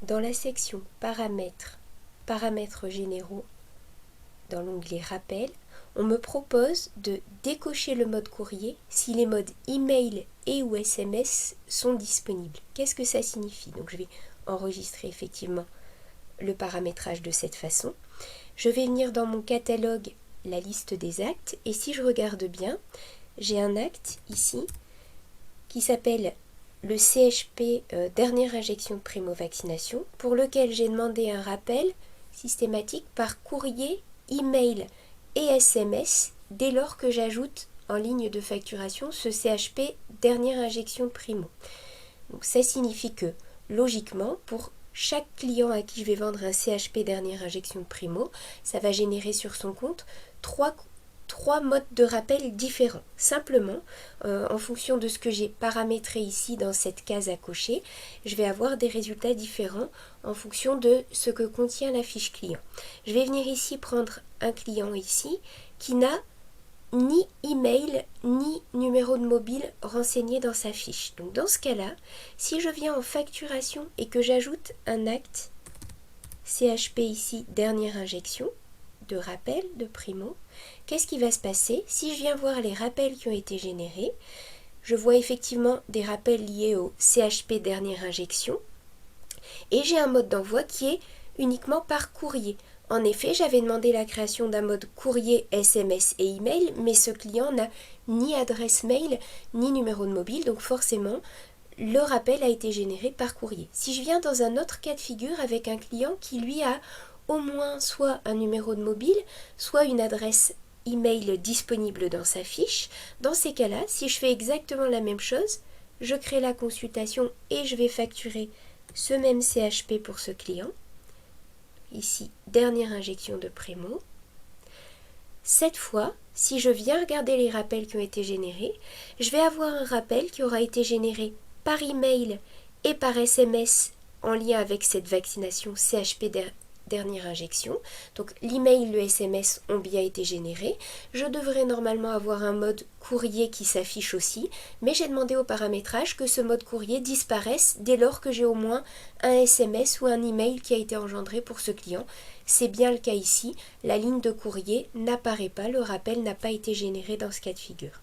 dans la section paramètres, paramètres généraux, dans l'onglet rappel, on me propose de décocher le mode courrier si les modes email et ou SMS sont disponibles. Qu'est-ce que ça signifie? Donc je vais enregistrer effectivement le paramétrage de cette façon. Je vais venir dans mon catalogue la liste des actes et si je regarde bien, j'ai un acte ici qui s'appelle le CHP dernière injection de primo-vaccination pour lequel j'ai demandé un rappel systématique par courrier, email et SMS dès lors que j'ajoute en ligne de facturation ce CHP dernière injection de primo. Donc ça signifie que logiquement pour chaque client à qui je vais vendre un CHP dernière injection de primo, ça va générer sur son compte trois modes de rappel différents. Simplement, en fonction de ce que j'ai paramétré ici dans cette case à cocher, je vais avoir des résultats différents en fonction de ce que contient la fiche client. Je vais venir ici prendre un client ici qui n'a ni email ni numéro de mobile renseigné dans sa fiche. Donc dans ce cas-là, si je viens en facturation et que j'ajoute un acte CHP ici, dernière injection, de rappel de primo, qu'est-ce qui va se passer? Si je viens voir les rappels qui ont été générés, je vois effectivement des rappels liés au CHP dernière injection et j'ai un mode d'envoi qui est uniquement par courrier. En effet, j'avais demandé la création d'un mode courrier, SMS et email, mais ce client n'a ni adresse mail ni numéro de mobile, donc forcément, le rappel a été généré par courrier. Si je viens dans un autre cas de figure avec un client qui lui a au moins soit un numéro de mobile, soit une adresse email disponible dans sa fiche, dans ces cas-là, si je fais exactement la même chose, je crée la consultation et je vais facturer ce même CHP pour ce client. Ici, dernière injection de Primo. Cette fois, si je viens regarder les rappels qui ont été générés, je vais avoir un rappel qui aura été généré par email et par SMS en lien avec cette vaccination CHP dernière injection. Donc l'email, le SMS ont bien été générés. Je devrais normalement avoir un mode courrier qui s'affiche aussi, mais j'ai demandé au paramétrage que ce mode courrier disparaisse dès lors que j'ai au moins un SMS ou un email qui a été engendré pour ce client. C'est bien le cas ici, la ligne de courrier n'apparaît pas, le rappel n'a pas été généré dans ce cas de figure.